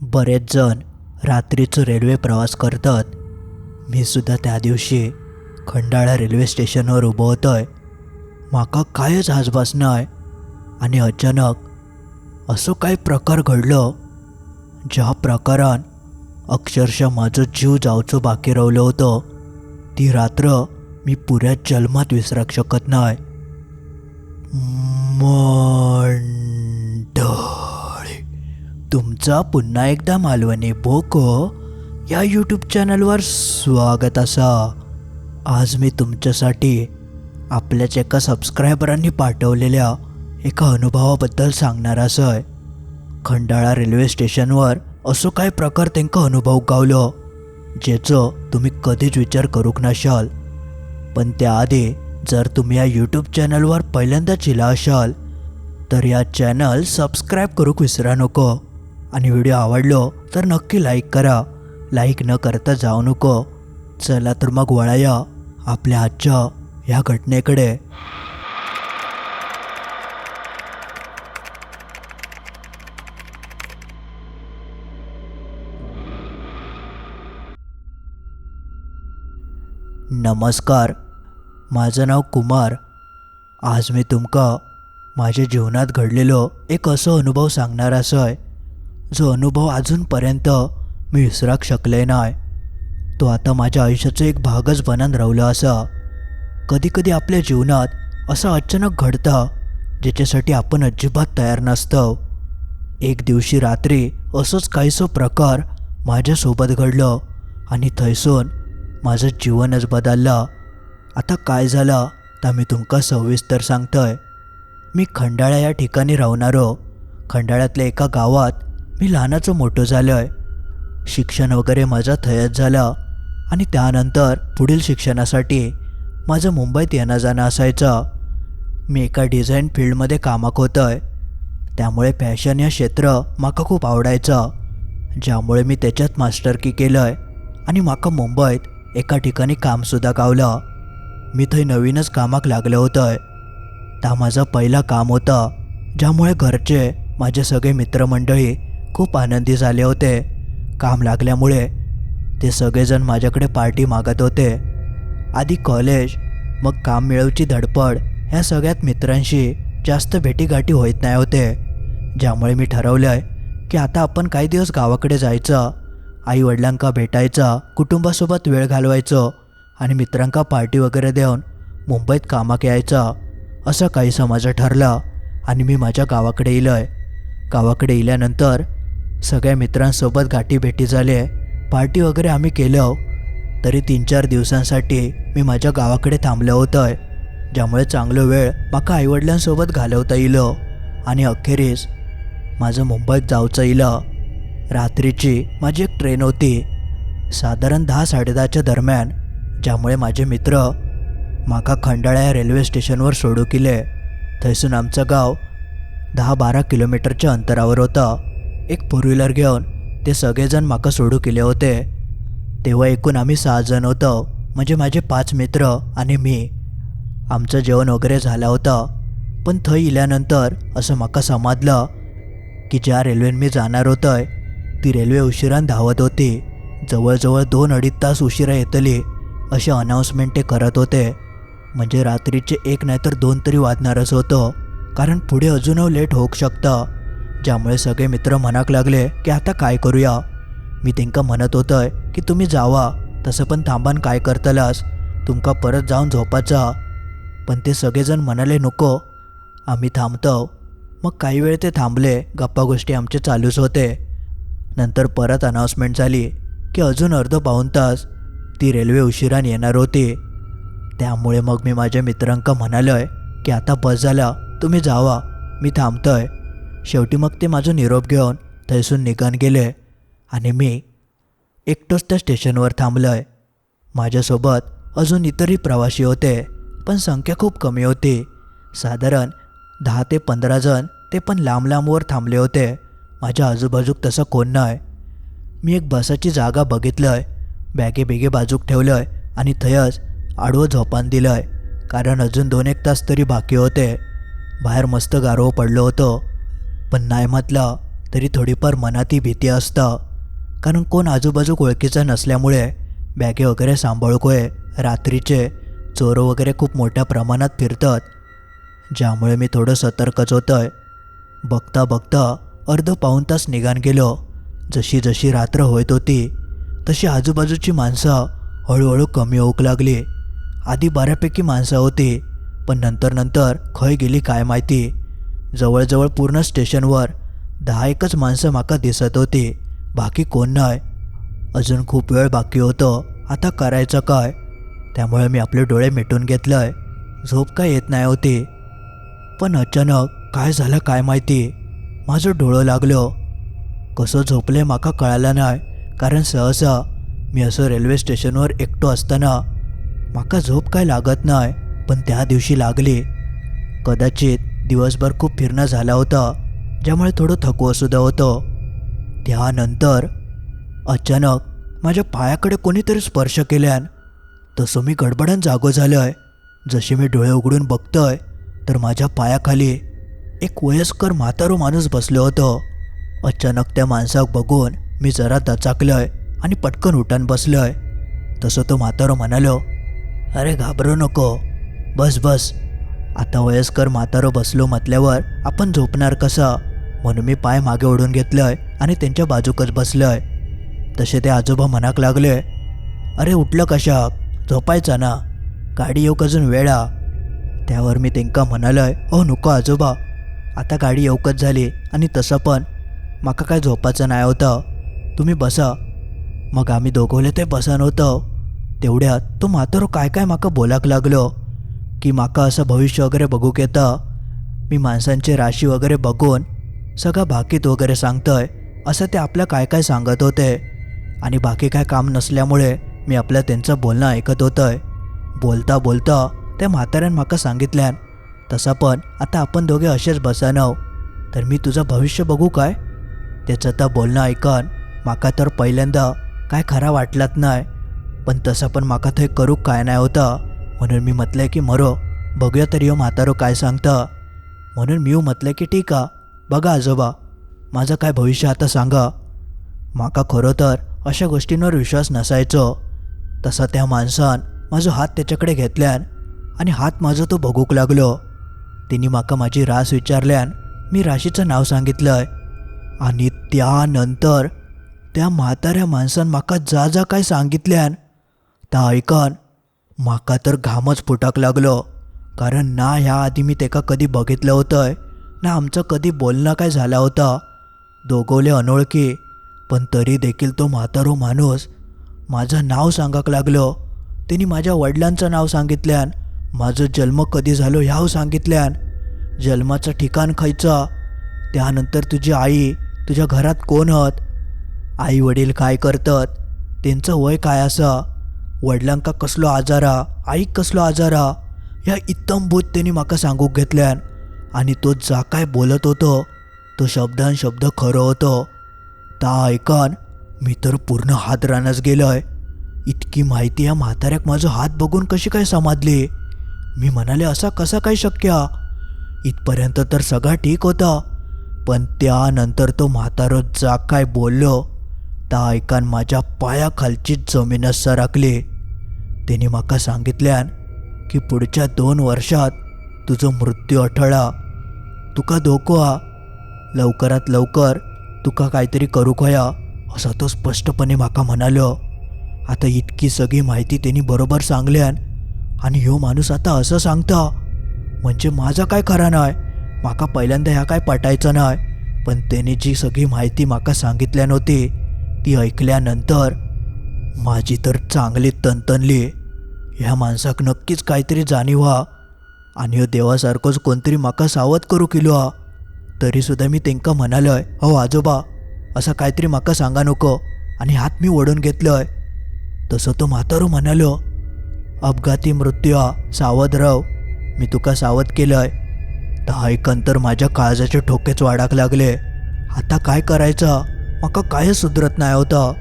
बरेच जण रात्रीचं रेल्वे प्रवास करतात. मी सुद्धा त्या दिवशी खंडाळा रेल्वे स्टेशनवर उभं होतोय. माका कायच आसपास नाही आणि अचानक असो काही प्रकार घडलो ज्या प्रकारान अक्षरशः माझं जीव जावचो बाकी रावलो होतो. ती रात्र मी पुऱ्या जन्मात विसराक शकत नाही. मंडळी, तुमचा पुन्हा एकदा मालवणी बोको या यूट्यूब चॅनलवर स्वागत असा. आज मी तुमच्यासाठी आपल्याच एका सबस्क्रायबरांनी पाठवलेल्या एका अनुभवाबद्दल सांगणार असय. खंडाळा रेल्वे स्टेशनवर असो काय प्रकार तेंका अनुभव गावलो जेचो तुम्ही कधीच विचार करूक नशाल. पण त्याआधी जर तुम्ही या यूट्यूब चॅनलवर पहिल्यांदाच इला असाल तर या चॅनल सबस्क्राईब करूक विसरा नको. आणि व्हिडिओ आवडलो तर नक्की लाईक करा. लाईक न करता जाऊ नको. चला तर मग वळूया आपल्या आजच्या या घटनेकडे. नमस्कार, माझं नाव कुमार. आज मी तुमका माझ्या जीवनात घडलेलो एक असो अनुभव सांगणार असय जो अनुभव अजूनपर्यंत मी विसराक शकले नाही. तो आता माझ्या आयुष्याचा एक भागच बनून राहिलो असा. कधी कधी आपल्या जीवनात असं अचानक घडतं ज्याच्यासाठी आपण अजिबात तयार नसतो. एक दिवशी रात्री असंच काहीसो प्रकार माझ्यासोबत घडलं आणि थैसून माझं जीवनच बदललं. आता काय झालं तर मी तुमका सविस्तर सांगतोय. मी खंडाळा या ठिकाणी राहणारो. खंडाळ्यातल्या एका गावात मी लहानाचं मोठं झालोय. शिक्षण वगैरे माझं थयच झालं आणि त्यानंतर पुढील शिक्षणासाठी माझं मुंबईत येणं जाणं असायचं. मी एका डिझाईन फील्डमध्ये कामाक होतोय. त्यामुळे फॅशन या क्षेत्र माका खूप आवडायचं, ज्यामुळे मी त्याच्यात मास्टरकी केलंय आणि माका मुंबईत एका ठिकाणी कामसुद्धा गावलं. मी थंय नवीनच कामाक लागलं होतं. त्या माझं पहिलं काम होतं, ज्यामुळे घरचे माझे सगळे मित्रमंडळी खूप आनंदी झाले होते. काम लागल्यामुळे ते सगळेजण माझ्याकडे पार्टी मागत होते. आधी कॉलेज, मग काम मिळवची धडपड ह्या सगळ्यात मित्रांशी जास्त भेटीगाठी होत नाही होते, ज्यामुळे मी ठरवलंय की आता आपण काही दिवस गावाकडे जायचं, आईवडिलांका भेटायचं, कुटुंबासोबत वेळ घालवायचं आणि मित्रांका पार्टी वगैरे देऊन मुंबईत कामाक यायचं, असं काहीसं माझं ठरलं. आणि मी माझ्या गावाकडे इलोय. गावाकडे इल्यानंतर सगळ्या मित्रांसोबत गाठीभेटी झाले, पार्टी वगैरे आम्ही केलं. तरी 3-4 दिवसांसाठी मी माझ्या गावाकडे थांबलो होतोय, ज्यामुळे चांगलं वेळ माका आईवडिलांसोबत घालवता इलो. आणि अखेरीस माझं मुंबईत जाऊचं इलं. रात्रीची माझी एक ट्रेन होती, साधारण 10-10:30च्या दरम्यान, ज्यामुळे माझे मित्र माका खंडाळा या रेल्वे स्टेशनवर सोडू केले. थैसून आमचं गाव 10-12 किलोमीटरच्या अंतरावर होतं. एक 4 व्हीलर घेऊन ते सगळेजण माका सोडू केले होते. तेव्हा एकूण आम्ही 6 जण होतो, म्हणजे माझे 5 मित्र आणि मी. आमचं जेवण वगैरे झालं होतं. पण थंय इल्यानंतर असं माका समजलं की ज्या रेल्वेन मी जाणार होतोय ती रेल्वे उशिरान धावत होती. जवळजवळ 2-2.5 तास उशिरा येतली असे अनाऊन्समेंट ते करत होते. म्हणजे रात्रीचे 1 नाहीतर 2 तरी वाजणारच होतं, कारण पुढे अजूनही लेट होऊ शकतं. ज्यामुळे सगळे मित्र म्हणाक लागले की आता काय करूया. मी त्यांका म्हणत होतोय की तुम्ही जावा, तसं पण थांबान काय करतलास, तुमका परत जाऊन झोपाचा. पण ते सगळेजण म्हणाले नको, आम्ही थांबतो. मग काही वेळ ते थांबले. गप्पा गोष्टी आमचे चालूच होते. नंतर परत अनाऊन्समेंट झाली की अजून अर्धा-पाऊण तास ती रेल्वे उशिरान येणार होती. त्यामुळे मग मी माझ्या मित्रांका म्हणालोय की आता बस झाला, तुम्ही जावा, मी थांबतोय. शेवटी मग ते माझं निरोप घेऊन थैसून निघून गेले आणि मी एकटोच त्या स्टेशनवर थांबलोय. माझ्यासोबत अजून इतरही प्रवासी होते, पण संख्या खूप कमी होती. साधारण 10 ते 15 जण, ते पण लांब लांबवर थांबले होते. माझ्या आजूबाजूक तसं कोण नाही. मी एक बसाची जागा बघितलंय, बॅगे बाजूक ठेवलंय आणि थयच आडवं झोपान दिलंय, कारण अजून 2-1 तास तरी बाकी होते. बाहेर मस्त गारवा पडलं होतं. पण नाही म्हटलं तरी थोडीफार मनात भीती असतं, कारण कोण आजूबाजू ओळखीचं नसल्यामुळे बॅगे वगैरे सांभाळकोय रात्रीचे चोर वगैरे खूप मोठ्या प्रमाणात फिरतात, ज्यामुळे मी थोडं सतर्कच होतोय. बघता बघता अर्ध पाऊण तास निघान गेलो. जशी जशी रात्र होत होती तशी आजूबाजूची माणसं हळूहळू कमी होऊ लागली. आधी बऱ्यापैकी माणसं होती, पण नंतर नंतर खय गेली काय माहिती. जवळजवळ पूर्ण स्टेशनवर 10-1च माणसं माका दिसत होती, बाकी कोण नाही. अजून खूप वेळ बाकी होतं. आता करायचं काय? त्यामुळे मी आपले डोळे मिटून घेतलंय. झोप काय येत नाही होती. पण अचानक काय झालं काय माहिती, माझं डोळं लागलं. कसं झोपले माका कळालं नाही, कारण सहसा मी असं रेल्वे स्टेशनवर एकटो असताना माका झोप काय लागत नाही, पण त्या दिवशी लागली. कदाचित दिवसभर खूप फिरणं झाला होता, ज्यामुळे थोडं थकवंसुद्धा होतं. त्यानंतर अचानक माझ्या पायाकडे कोणीतरी स्पर्श केल्यान तसं मी गडबडन जागो झालोय. जशी मी डोळे उघडून बघतोय तर माझ्या पायाखाली एक वयस्कर म्हातारो माणूस बसलो होतो. अचानक त्या माणसाक बघून मी जरा दचाकलोय आणि पटकन उठून बसलोय. तसं तो म्हातारो म्हणालो, अरे घाबरू नको, बस बस. आता वयस्कर म्हातारो बसलो म्हटल्यावर आपण झोपणार कसा, म्हणून मी पाय मागे ओढून घेतलंय आणि त्यांच्या बाजूकच बसलोय. तसे ते आजोबा म्हणाक लागले, अरे उठलं कशाक, झोपायचा ना, गाडी येऊक अजून वेळा. त्यावर मी त्यांका म्हणालोय, हो नको आजोबा, आता गाडी येऊकच झाली आणि तसं पण माका काय झोपाचं नाही होतं, तुम्ही बसा. मग आम्ही दोघवले ते बसा नव्हतं. तेवढ्यात तो म्हातारो काय काय माका बोलाक लागलो की माका असं भविष्य वगैरे बघूक येतं. मी माणसांची राशी वगैरे बघून सगळं भाकीत वगैरे सांगतोय असं ते आपलं काय काय सांगत होते. आणि बाकी काय काम नसल्यामुळे मी आपलं त्यांचं बोलणं ऐकत होतोय. बोलता बोलता त्या म्हाताऱ्यान माका सांगितल्यान, तसा पण आता आपण दोघे असेच बसानव, तर मी तुझं भविष्य बघू काय. त्याचं तर बोलणं ऐकन माका तर पहिल्यांदा काय खरा वाटलात नाही, पण तसं पण माका थंय करूक काय नाही होतं. म्हणून मी म्हटलंय की मरो बघूया तरी हो म्हातारो काय सांगतं. म्हणून मी म्हटलं की ठीक आहे, बघा आजोबा, माझं काय भविष्य आता सांगा. माका खरं तर अशा गोष्टींवर विश्वास नसायचो. तसा त्या माणसान माझा हात त्याच्याकडे घेतल्यान आणि हात माझं तो बघूक लागलो. तिने माका माझी रास विचारल्यान मी राशीचं नाव सांगितलंय. आणि त्यानंतर त्या म्हाताऱ्या माणसान माका जा जा काय सांगितल्यान ता ऐकन माका तर घामच फुटाक लागलो. कारण ना ह्या आधी मी तेका कधी बघितलं होतंय, ना आमचं कधी बोलणं काय झालं होतं. दोघोले अनोळखी, पण तरी देखील तो म्हातारो माणूस माझं नाव सांगाक लागलो. त्यांनी माझ्या वडिलांचं नाव सांगितल्यान, माझं जन्म कधी झालो ह्याव सांगितल्यान, जन्माचं ठिकाण खयचं, त्यानंतर तुझी आई, तुझ्या घरात कोण हत, आई वडील काय करतात, त्यांचं वय काय असं, वडिलांका कसलो आजारा, आईक कसलो आजारा, ह्या इत्तमभूत त्यांनी माका सांगूक घेतल्यान. आणि तो जा काय बोलत होतो तो शब्दान शब्द खरं होतं. ता ऐकन मी तर पूर्ण हात रानच गेलोय. इतकी माहिती या म्हाताऱ्याक माझं हात बघून कशी काय समजली. मी म्हणाले असा कसा काय शक्य. इथपर्यंत तर सगळं ठीक होतं, पण त्यानंतर तो म्हातारो जा काय बोललो ता ऐकन माझ्या पायाखालची जमीनच सरकली. त्याने माका सांगितल्यान की पुढच्या 2 वर्षात तुझं मृत्यू अठळा, तुका धोको हा, लवकरात लवकर तुका काहीतरी करूक होया, असं तो स्पष्टपणे माका म्हणालो. आता इतकी सगळी माहिती त्यांनी बरोबर सांगल्यान आणि ह्यो माणूस आता असं सांगता म्हणजे माझा काय खरा नाही. माका पहिल्यांदा ह्या काय पटायचं नाही, पण त्याने जी सगळी माहिती माका सांगितल्या नव्हती ती ऐकल्यानंतर माझी तर चांगली तणतणली. ह्या माणसाक नक्कीच काहीतरी जाणीव हा आणि ह्यो देवासारखोच कोणतरी माका सावध करू केलो हा. तरीसुद्धा मी तेंका म्हणालोय, हो आजोबा, असं काहीतरी माका सांगा नको, आणि हात मी ओढून घेतलोय. तसं तो म्हातारो म्हणालो, अपघाती मृत्यू हा, सावध राव, मी तुका सावध केलंय. ता ऐकन तर माझ्या काळजाचे ठोकेच वाढाक लागले. आता काय करायचं, माका कायच सुधरत नाही होता.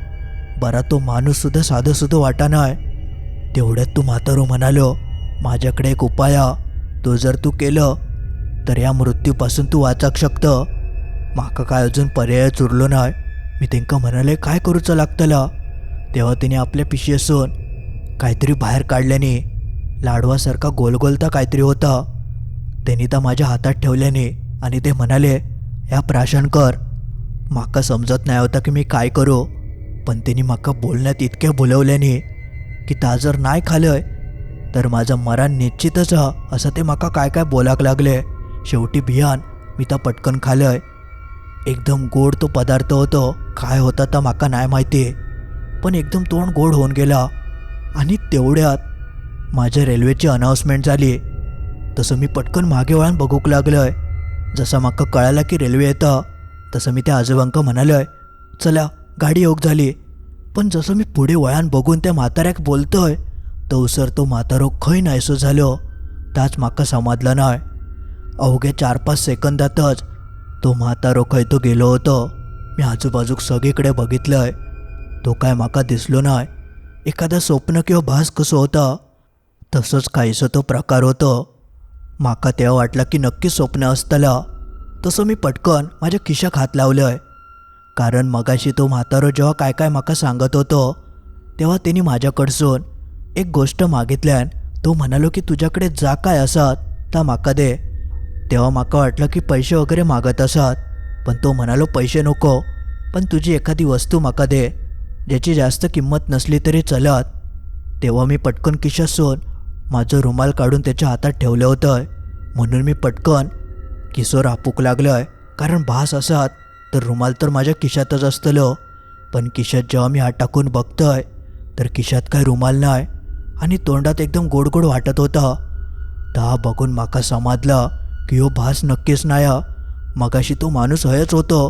बरा तो माणूस सुद्धा साधं सुद्धा वाटा नाही. तेवढ्यात तू म्हातारो म्हणालो, माझ्याकडे एक उपाय हा, तो जर तू केलं तर या मृत्यूपासून तू वाचक शकतं. म्हाका काय अजून पर्यायच उरलो नाय. मी तांकां म्हणाले काय करूचं लागतला. तेव्हा तिने आपल्या पिशयेसून काहीतरी बाहेर काढल्याने लाडवासारखा गोलगोलता काहीतरी होता. त्यांनी त्या माझ्या हातात ठेवल्याने आणि ते म्हणाले, ह्या प्राशन कर. म्हाका समजत नाही होता की मी काय करू, पण त्यांनी म्हाका बोलण्यात इतके बोलवल्याने की ता जर नाही खालय तर माझं मरण निश्चितच हा, असं ते म्हाका काय काय बोलाक लागले. शेवटी भियान मी त्या पटकन खालय. एकदम गोड तो पदार्थ होतो. काय होता तर म्हाका नाही माहिती, पण एकदम तोंड गोड होऊन गेला. आणि तेवढ्यात माझ्या रेल्वेची अनाऊन्समेंट झाली. तसं मी पटकन मागे वळून बघूक लागलोय. जसं म्हाका कळालं की रेल्वे येता तसं मी त्या आजोबांका म्हणालोय, चला गाडी येऊक झाली. पण जसं मी पुढे वळान बघून त्या म्हाताऱ्याक बोलतोय तवसर तो म्हातारो खंय नाहीसो झालो. ताच म्हाका समजलं नाय. अवघ्या 4-5 सेकंदातच तो म्हातारो खंय तो गेलो होतो. मी आजूबाजूक सगळीकडे बघितलंय. तो काय म्हाका दिसलो नाय. एखादा स्वप्न किंवा भास कसो होता तसंच काहीसं तो प्रकार होतो. म्हाका तेव्हा वाटलं की नक्की स्वप्न असतला. तसं मी पटकन माझ्या खिशाक हात लावलंय, कारण मगाशी तो म्हातारो जेव्हा काय काय म्हाका सांगत होतो तेव्हा त्यांनी माझ्याकडसून एक गोष्ट मागितल्यान तो म्हणालो की तुझ्याकडे जा काय असत ता म्हाका दे. तेव्हा म्हाका वाटलं की पैसे वगैरे मागत असत, पण तो म्हणालो पैसे नको, पण तुझी एखादी वस्तू म्हाका दे ज्याची जास्त किंमत नसली तरी चलत. तेव्हा मी पटकन खिशासून माझं रुमाल काढून त्याच्या हातात ठेवलं होतं. म्हणून मी पटकन किसोर आपूक लागलोय, कारण भास असत तर रुमाल तर माझ्या खिशातच असतलो. पण खिशात जेव्हा मी हात टाकून बघतोय तर खिशात काय रुमाल नाही आणि तोंडात एकदम गोड गोड वाटत होता. ता बघून म्हाका समजलं की हो भास नक्कीच नाही. मगाशी तो माणूस हयच होतो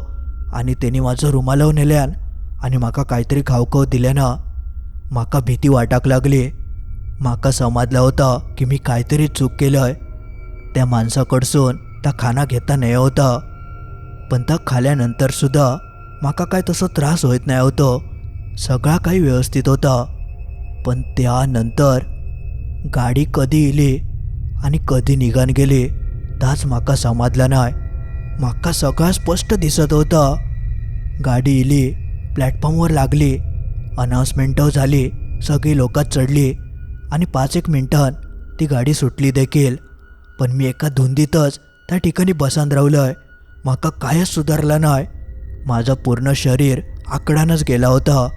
आणि त्याने माझं रुमालव नेल्यान आणि म्हाका काहीतरी खावखाव दिल्यानं म्हाका भीती वाटाक लागली. म्हाका समजलं होतं की मी काहीतरी चूक केलंय. त्या माणसाकडसून त्या खाना घेता नाही होता, पण त्या खाल्यानंतर सुद्धा म्हाका काय तसं त्रास होत नाही होतो. सगळा काही व्यवस्थित होता. पण त्यानंतर गाडी कधी इली आणि कधी निघान गेली ताच म्हाका समजलं नाही. म्हाका सगळं स्पष्ट दिसत होतं. गाडी इली, प्लॅटफॉर्मवर लागली, अनाऊन्समेंटही झाली, सगळी लोकं चढली आणि 5-1 मिनिटांत ती गाडी सुटली देखील. पण मी एका धुंदीतच त्या ठिकाणी बसून राहिलोय. म्हाका कायच सुधारलं नाही. माझं पूर्ण शरीर आकडानच गेला होता.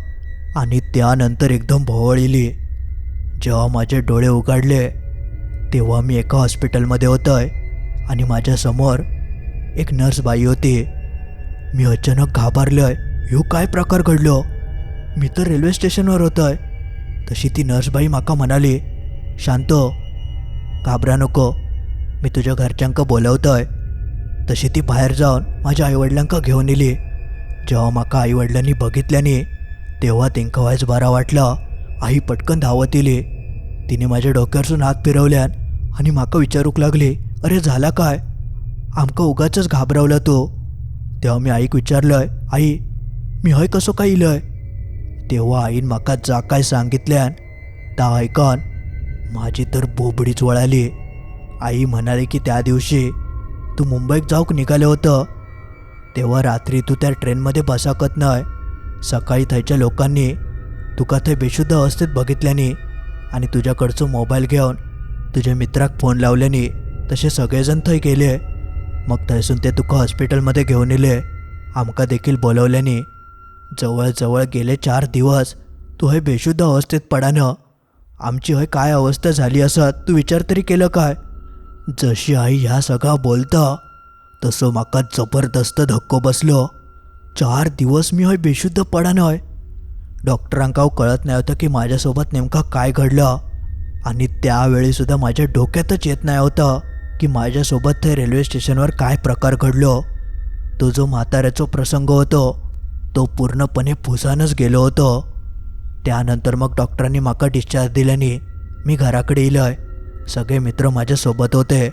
आणि त्यानंतर एकदम भोवळ इली. जेव्हा माझे डोळे उघडले तेव्हा मी एका हॉस्पिटलमध्ये होतोय आणि माझ्यासमोर एक नर्स बाई होती. मी अचानक घाबरलोय. ह्यो काय प्रकार घडलो? मी तर रेल्वे स्टेशनवर होतोय. तशी ती नर्सबाई म्हाका म्हणाली, शांत हो, घाबरा नको, मी तुझ्या घरच्यांका बोलवतोय. तशी ती बाहेर जाऊन माझ्या आईवडिलांका घेऊन इली. जेव्हा म्हाका आईवडिलांनी बघितल्याने तेव्हा तेंका वायच बरा वाटला. आई पटकन धावत इली. तिने माझ्या डोक्यावरसून हात फिरवल्यान आणि म्हाका विचारूक लागली, अरे झाला काय? आमका उगाचच घाबरवलं तू. तेव्हा मी आईक विचारलंय, आई मी हय कसो काय इलय? तेव्हा आईन म्हाका जा काय सांगितल्यान ता ऐकून माझी तर बोबडीच वळाली. आई म्हणाली की त्या दिवशी तू मुंबईत जाऊक निघालं होतं तेव्हा रात्री तू त्या ट्रेनमध्ये बसाकत नाही. सकाळी थंयच्या लोकांनी तुका थंय बेशुद्ध अवस्थेत बघितल्याने आणि तुझ्याकडचं मोबाईल घेऊन तुझ्या मित्राक फोन लावल्याने तसे सगळेजण थंय गेले. मग थंयसून ते तुका हॉस्पिटलमध्ये घेऊन इले. आमका देखील बोलवल्याने. जवळजवळ गेले 4 दिवस तू हय बेशुद्ध अवस्थेत पडानं. आमची हय काय अवस्था झाली असत तू विचार तरी केलं काय? जशी आई ह्या सगळा बोलता तसं म्हाका जबरदस्त धक्को बसलो. 4 दिवस मी हय बेशुद्ध पडानय. डॉक्टरांका कळत नाही होतं की माझ्यासोबत नेमका काय घडलं. आणि त्यावेळीसुद्धा माझ्या डोक्यातच येत नाही होतं की माझ्यासोबत ते रेल्वे स्टेशनवर काय प्रकार घडलो. तो जो म्हाताऱ्याचा प्रसंग होतो तो पूर्णपणे फुसानच गेलो होतो. त्यानंतर मग डॉक्टरांनी माका डिस्चार्ज दिल्याने मी घराकडे इलय. सगळे मित्र माझ्यासोबत होते.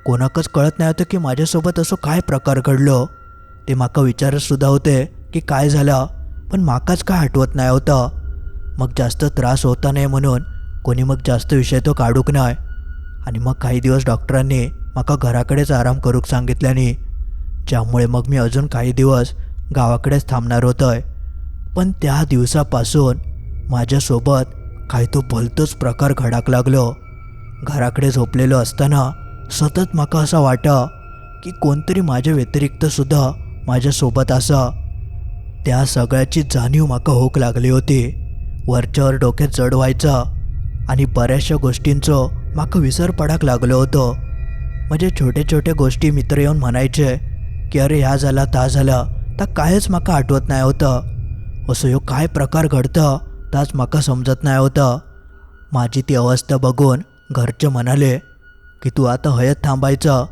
कोणाकच कळत नाही होतं की माझ्यासोबत असं काय प्रकार घडलो. ते माका विचारतसुद्धा होते की काय झालं, पण माकाच काय आठवत नाही होतं. मग जास्त त्रास होता नाही म्हणून कोणी मग जास्त विषय तो काढूक नाही. आणि मग काही दिवस डॉक्टरांनी माका घराकडेच आराम करूक सांगितल्याने ज्यामुळे मग मी अजून काही दिवस गावाकडेच थांबणार होतोय. पण त्या दिवसापासून माझ्यासोबत काही तो भलतोच प्रकार घडाक लागलो. घराकडे झोपलेलो असताना सतत माका असं वाटा की कोणतरी माझ्या व्यतिरिक्त सुद्धा माझ्यासोबत असा. त्या सगळ्याची जाणीव माका होक लागली होती. वरच्यावर डोक्यात जड व्हायचा आणि बऱ्याचशा गोष्टींचं माका विसर पडाक लागलो होतो. म्हणजे छोट्या छोट्या गोष्टी मित्र येऊन म्हणायचे की अरे ह्या झाला ता झाला, तर कायच माका आठवत नाही होतं. असं ह्यो काय प्रकार घडतं ताच माका समजत नाही होतं. माझी ती अवस्था बघून घरचे म्हणाले की तू आता हयत थांबायचं.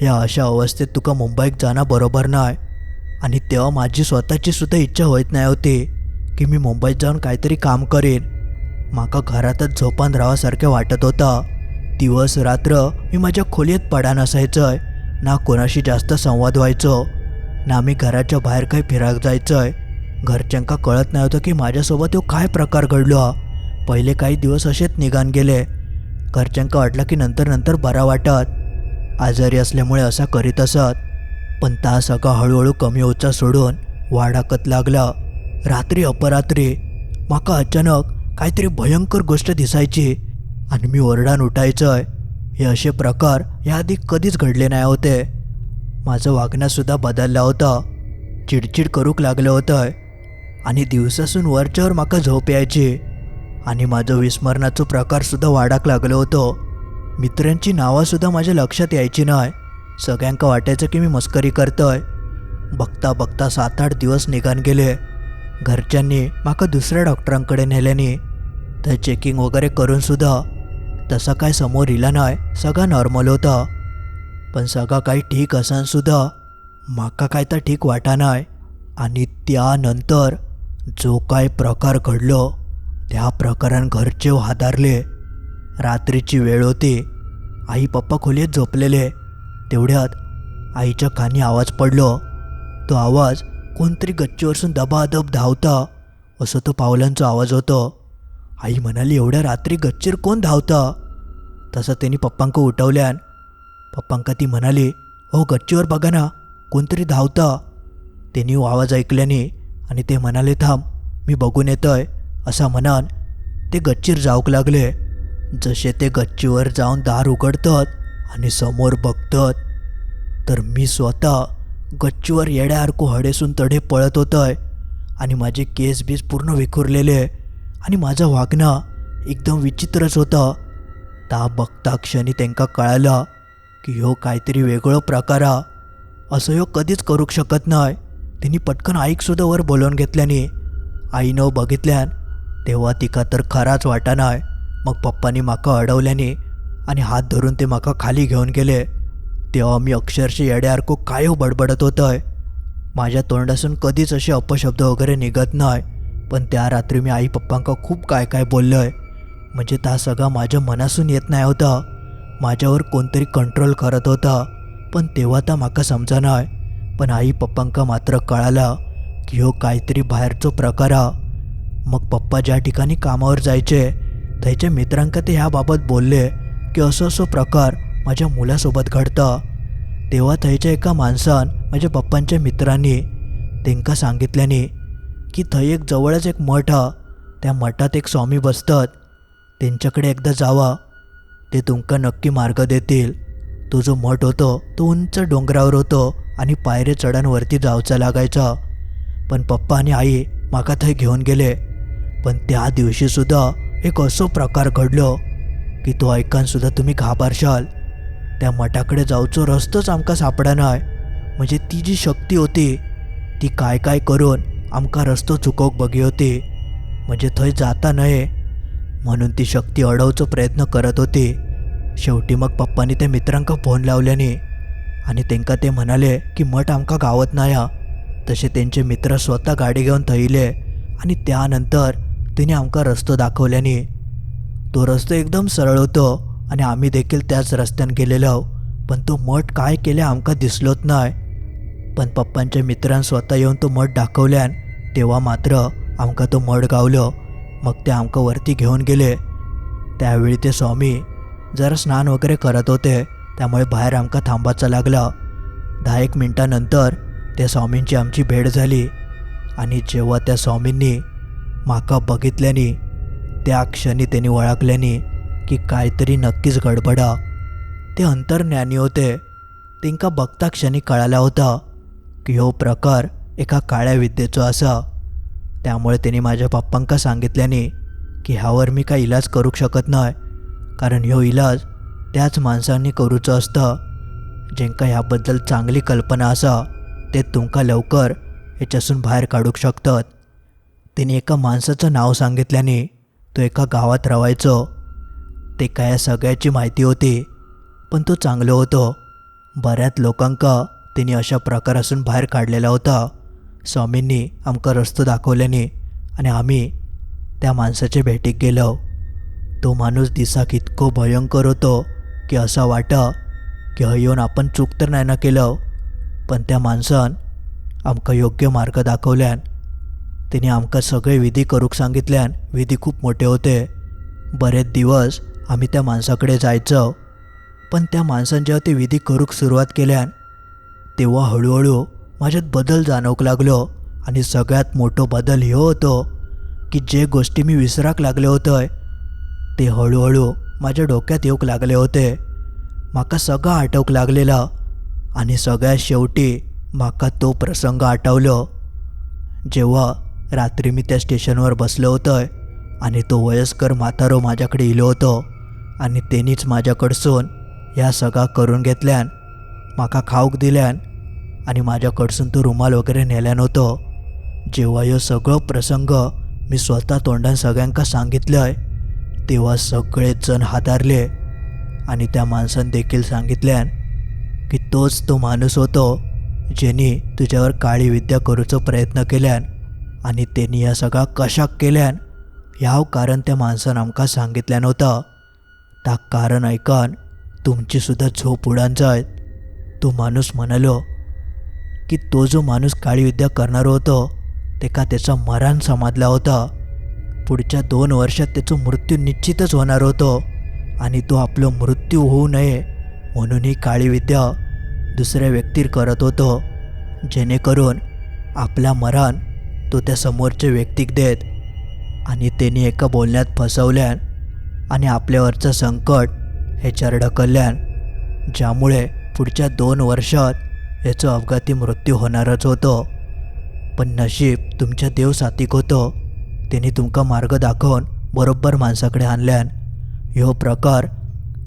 या अशा अवस्थेत तुका मुंबईत जाणं बरोबर नाही. आणि तेव्हा माझी स्वतःची सुद्धा इच्छा होत नाही होती की मी मुंबईत जाऊन काहीतरी काम करेन. माका घरातच झोपान राहासारखं वाटत होता. दिवस रात्र मी माझ्या खोलीत पडा नसायचंय. ना कोणाशी जास्त संवाद व्हायचो, ना मी घराच्या बाहेर काही फिराक जायचंय. घरच्यांका कळत नाही होतं की माझ्यासोबत तो काय प्रकार घडलो. पहिले काही दिवस असेच निघान गेले. घरच्यांका वाटलं की नंतर नंतर बरा वाटत. आजारी असल्यामुळे असा करीत असत. पण ता सगळा हळूहळू कमी होचा सोडून वाढाकत लागला. रात्री अपरात्री माका अचानक काहीतरी भयंकर गोष्ट दिसायची आणि मी ओरडान उठायचंय. हे असे प्रकार याआधी कधीच घडले नाही होते. माझं वागणंसुद्धा बदललं होतं. चिडचिड करूक लागलं होतं आणि दिवसासून वरच्यावर माका झोप यायची आणि माझं विस्मरणाचं प्रकारसुद्धा वाढाक लागलं होतं. मित्रांची नावंसुद्धा माझ्या लक्षात यायची नाही. सगळ्यांका वाटायचं की मी मस्करी करतोय. बघता बघता 7-8 दिवस निघान गेले. घरच्यांनी माका दुसऱ्या डॉक्टरांकडे नेल्याने तर चेकिंग वगैरे करूनसुद्धा तसा काय समोर इला नाही. सगळं नॉर्मल होतं. पण सगळं काही ठीक असूनसुद्धा माका काय तर ठीक वाटा नाही. आणि त्यानंतर जो काय प्रकार घडलो त्या प्रकारान घरचे हादरले. रात्रीची वेळ होती. आई पप्पा खोलीत झोपलेले. तेवढ्यात आईच्या कानी आवाज पडलो. तो आवाज कोणतरी गच्चीवरसून दबादब धावता असं तो पावलांचा आवाज होतो. आई म्हणाली एवढ्या रात्री गच्चीवर कोण धावता. तसं त्यांनी पप्पांक उठवल्यान पप्पांका ती म्हणाली हो गच्चीवर बघा ना कोणतरी धावता. त्यांनी आवाज ऐकल्याने आणि ते म्हणाले थांब मी बघून येतोय असा म्हणान ते गच्चीवर जाऊक लागले. जसे ते गच्चीवर जाऊन दार उघडतात आणि समोर बघतात तर मी स्वतः गच्चीवर येड्यासारखं हडेसून तडे पळत होतोय आणि माझे केस बीस पूर्ण विखुरलेले आणि माझं वागणं एकदम विचित्रच होतं. ता बघता क्षणी त्यांका कळालं की ह्यो काहीतरी वेगळं प्रकार असं ह्यो कधीच करूक शकत नाही. त्यांनी पटकन आईकसुद्धा वर बोलवून घेतल्याने आईनं बघितल्यान तेव्हा तिका तर खराच वाटा नाही. मग पप्पांनी माका अडवल्याने आणि हात धरून ते माका खाली घेऊन गेले. तेव्हा मी अक्षरशः येड्यासारखं काय बडबडत होतोय. माझ्या तोंडासून कधीच असे अपशब्द वगैरे निघत नाही. पण त्या रात्री मी आई पप्पांका खूप काय काय बोललोय. म्हणजे त्या सगळा माझ्या मनासून येत नाही होता. माझ्यावर कोणतरी कंट्रोल करत होता. पण तेव्हा तर माका समजा नाही. पण आई पप्पांका मात्र कळाला की ह्यो काहीतरी बाहेरचो प्रकार. मग पप्पा ज्या ठिकाणी कामावर जायचे त्याच्या मित्रांका ते ह्याबाबत बोलले की असं असं प्रकार माझ्या मुलासोबत घडतं. तेव्हा थंयच्या एका माणसान माझ्या पप्पांच्या मित्रांनी त्यांका सांगितल्याने की थंय एक जवळच एक मठ त्या मठात एक स्वामी बसतात. त्यांच्याकडे एकदा जावा, ते तुमका नक्की मार्ग देतील. तो जो मठ होतो तो उंच डोंगरावर होतो आणि पायरे चढांवरती जावचा लागायचा. पण पप्पा आणि आई माका थंय घेऊन गेले. पण त्या दिवशीसुद्धा एक असो प्रकार घडलो की तो ऐकानसुद्धा तुम्ही घाबरशाल. त्या मठाकडे जाऊचो रस्तोच आमका सापडा नाही. म्हणजे ती जी शक्ती होती ती काय काय करून आमका रस्तो चुकोवक बघी होती. म्हणजे थंय जाता नये म्हणून ती शक्ती अडवचो प्रयत्न करत होती. शेवटी मग पप्पांनी त्या मित्रांका फोन लावल्याने आणि त्यांका ते म्हणाले की मठ आमका गावत नाही. तसे त्यांचे मित्र स्वतः गाडी घेऊन थैले आणि त्यानंतर तिने आमका रस्तो दाखवल्याने तो रस्तो एकदम सरळ होतो आणि आम्ही देखील त्याच रस्त्याने गेलेलो. पण तो मठ काय केले आमका दिसलोच नाही. पण पप्पांच्या मित्रांन स्वतः येऊन तो मठ दाखवल्यान तेव्हा मात्र आमका तो मठ गावलो. मग ते आमका वरती घेऊन गेले. त्यावेळी ते स्वामी जरा स्नान वगैरे करत होते, त्यामुळे बाहेर आमका थांबायचं लागलं. 10 मिनटानंतर त्या स्वामींची आमची भेट झाली आणि जेव्हा त्या स्वामींनी माका बघितल्याने त्या क्षणी त्यांनी ओळखल्याने की काहीतरी नक्कीच गडबडा. ते अंतर्ज्ञानी होते. तेंका बघता क्षणी कळाला होता की ह्यो प्रकार एका काळ्या विद्येचो असा. त्यामुळे त्यांनी माझ्या पप्पांका सांगितल्याने की ह्यावर मी काय इलाज करू शकत नाही, कारण ह्यो इलाज त्याच माणसांनी करूचो असता जेंका ह्याबद्दल चांगली कल्पना असा. ते तुमका लवकर ह्याच्यासून बाहेर काढूक शकतात. त्यांनी एका माणसाचं नाव सांगितल्याने तो एका गावात राहायचो. ते काय या सगळ्याची माहिती होती, पण तो चांगलं होतं. बऱ्याच लोकांका त्यांनी अशा प्रकारासून बाहेर काढलेला होता. स्वामींनी आमका रस्तो दाखवल्याने आणि आम्ही त्या माणसाच्या भेटीक गेलो. तो माणूस दिसाक इतको भयंकर होतो की असा वाटा की हय येऊन आपण चूक तर नाही ना केलं. पण त्या माणसान आमका योग्य मार्ग दाखवल्यान. तिने आमका सगळे विधी करूक सांगितल्यान. विधी खूप मोठे होते. बरेच दिवस आम्ही त्या माणसाकडे जायचो. पण त्या माणसानं जेव्हा ते विधी करूक सुरुवात केल्यान तेव्हा हळूहळू माझ्यात बदल जाणवूक लागलो. आणि सगळ्यात मोठो बदल ह्यो होतो की जे गोष्टी मी विसराक लागले होते ते हळूहळू माझ्या डोक्यात येऊक लागले होते. माका सगळं आठवूक लागलेलं. आणि सगळ्यात शेवटी माका तो प्रसंग आठवलो जेव्हा रात्री मी त्या स्टेशनवर बसलो होतो आणि तो वयस्कर म्हातारो माझ्याकडे इलो होतो आणि त्यांनीच माझ्याकडसून ह्या सगळा करून घेतल्यान. माका खाऊक दिल्यान आणि माझ्याकडसून तो रुमाल वगैरे नेल्यान होतो. जेव्हा ह्यो सगळं प्रसंग मी स्वतः तोंडान सगळ्यांका सांगितलंय तेव्हा सगळेच जण हादरले. आणि त्या माणसानं देखील सांगितल्यान की तोच तो माणूस होतो ज्यांनी तुझ्यावर काळी विद्या करूचो प्रयत्न केल्यान. आणि त्यांनी या सगळा कशाक केल्यान ह्याव कारण त्या माणसानं आमकां सांगितल्यान होता. ता कारण ऐकान तुमची सुद्धा झोप उडान जायत. तो माणूस म्हणालो की तो जो माणूस काळी विद्या करणारो होतो तेका त्याचा मरण समाधला होता. पुढच्या 2 वर्षात त्याचा मृत्यू निश्चितच होणार होतो आणि तो आपलं मृत्यू होऊ नये म्हणून ही काळी विद्या दुसऱ्या व्यक्तीर करत होतो, जेणेकरून आपला मरण तो त्या समोरच्या व्यक्तीक देत. आणि त्यांनी एका बोलण्यात फसवल्यान आणि आपल्यावरचं संकट ह्याच्यावर ढकलल्यान, ज्यामुळे पुढच्या 2 वर्षात याचा अपघाती मृत्यू होणारच होतो. पण नशीब तुमच्या देव साथिक होतो. त्यांनी तुमका मार्ग दाखवून बरोबर माणसाकडे आणल्यान. ह्यो प्रकार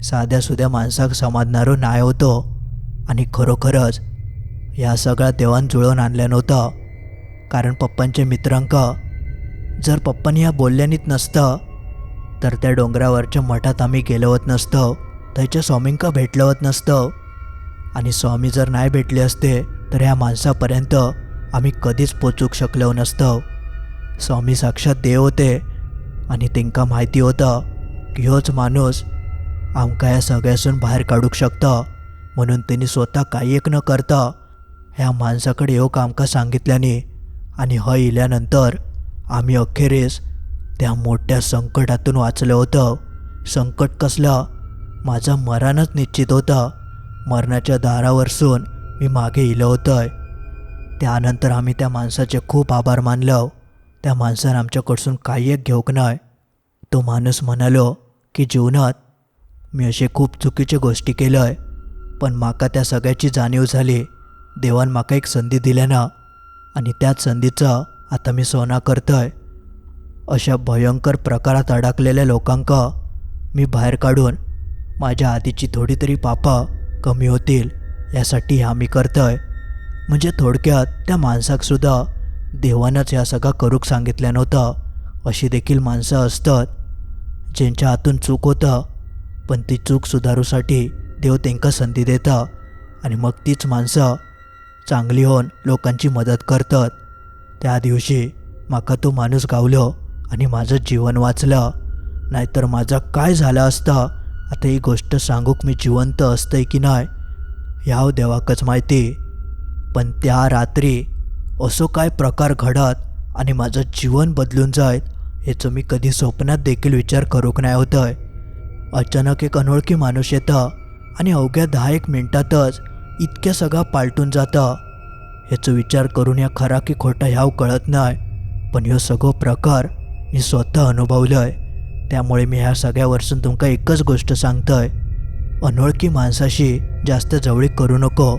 साध्या सुध्या माणसाक समाधणारो नाही होतो. आणि खरोखरच ह्या सगळ्या देवान जुळवून आणल्यान होता. कारण पप्पांच्या मित्रांका जर पप्पांनी ह्या बोलल्यानीत नसतं तर त्या डोंगरावरच्या मठात आम्ही गेलो होत नसतो. त्याच्या स्वामींका भेटलं होत नसतं. आणि स्वामी जर नाही भेटले असते तर ह्या माणसापर्यंत आम्ही कधीच पोचूक शकलो नसतो. स्वामी साक्षात देव होते आणि त्यांका माहिती होतं की ह्योच माणूस आमका या सगळ्यासून बाहेर काढूक शकता. म्हणून त्यांनी स्वतः काही एक न करता ह्या माणसाकडे येऊक आमका सांगितल्याने आणि हय इल्यानंतर आम्ही अखेरीस त्या मोठ्या संकटातून वाचलो होतं. संकट कसलं? माझं मरणच निश्चित होतं. मरणाच्या दारावरसून मी मागे इलो होतोय. त्यानंतर आम्ही त्या माणसाचे खूप आभार मानलो. त्या माणसानं आमच्याकडसून काही एक घेऊक नाही. तो माणूस म्हणालो की जीवनात मी असे खूप चुकीचे गोष्टी केल्याय, पण माका त्या सगळ्याची जाणीव झाली. देवान माका एक संधी दिल्या ना आणि त्याच संधीचा आता मी सोना करतोय. अशा भयंकर प्रकारात अडकलेल्या लोकांका मी बाहेर काढून माझ्या आधीची थोडी तरी पापा कमी होतील यासाठी ह्या मी करतोय. म्हणजे थोडक्यात त्या माणसाकसुद्धा देवानंच ह्या सगळा करूक सांगितल्या नव्हता. अशी देखील माणसं असतात ज्यांच्या हातून चूक होतं, पण ती चूक सुधारूसाठी देव त्यांका संधी देता आणि मग तीच माणसं चांगली होऊन लोकांची मदत करतात. त्या दिवशी माका तो माणूस गावलो आणि माझं जीवन वाचलं. नाहीतर माझा काय झाला असता आता ही गोष्ट सांगूक मी जिवंत असतंय की नाही ह्याव देवाकच माहिती. पण त्या रात्री असो काय प्रकार घडत आणि माझं जीवन बदलून जायत ह्याचं मी कधी स्वप्नात देखील विचार करूक नाही होतंय. अचानक एक अनोळखी माणूस येतं आणि अवघ्या 10-1 मिनिटातच इतक्या सगळा पालटून जाता ह्याचा विचार करून या खरा की खोटा ह्याव कळत नाही. पण ह्यो सगळो प्रकार मी स्वतः अनुभवलोय. त्यामुळे मी ह्या सगळ्या वर्षून तुमका एकच गोष्ट सांगतोय, अनोळखी माणसाशी जास्त जवळीक करू नको.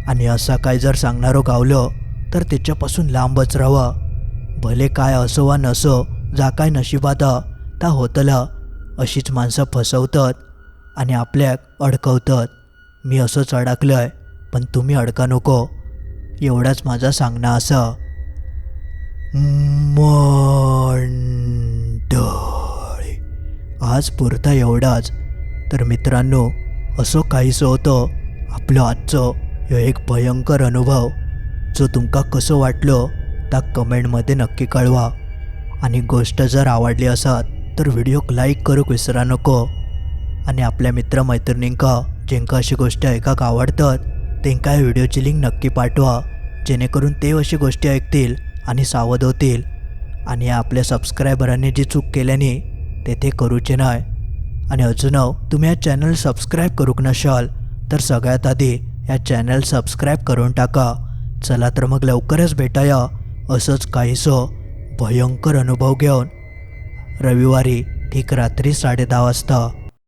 आणि असा काय जर सांगणारो गावलो तर त्याच्यापासून लांबच राहा. भले काय असो वा नसो, जा काय नशिबात ता होतला. अशीच माणसं फसवतात आणि आपल्याक अडकवतात. मी असंच अडकलोय, पण तुम्ही अडका नको, एवढाच माझा सांगणं असा. मंडळी, आज पुरता एवढाच. तर मित्रांनो, असं काहीसं होतं आपलं आजचं ह्यो एक भयंकर अनुभव. जो तुमका कसं वाटलं त्या कमेंटमध्ये नक्की कळवा. आणि गोष्ट जर आवडली असत तर व्हिडिओक लाईक करूक विसरा नको. आणि आपल्या मित्रमैत्रिणींका ज्यांका अशी गोष्टी ऐकाक आवडतात त्यांका या व्हिडिओची लिंक नक्की पाठवा, जेणेकरून ते अशी गोष्टी ऐकतील आणि सावध होतील. आणि आपल्या सबस्क्रायबरांनी जी चूक केल्याने ते करूचे नाही. आणि अजून तुम्ही या चॅनल सबस्क्राईब करूक नसाल तर सगळ्यात आधी या चॅनल सबस्क्राईब करून टाका. चला तर मग लवकरच भेटाया असंच काहीसं भयंकर अनुभव घेऊन रविवारी ठीक रात्री 10:30 वाजता.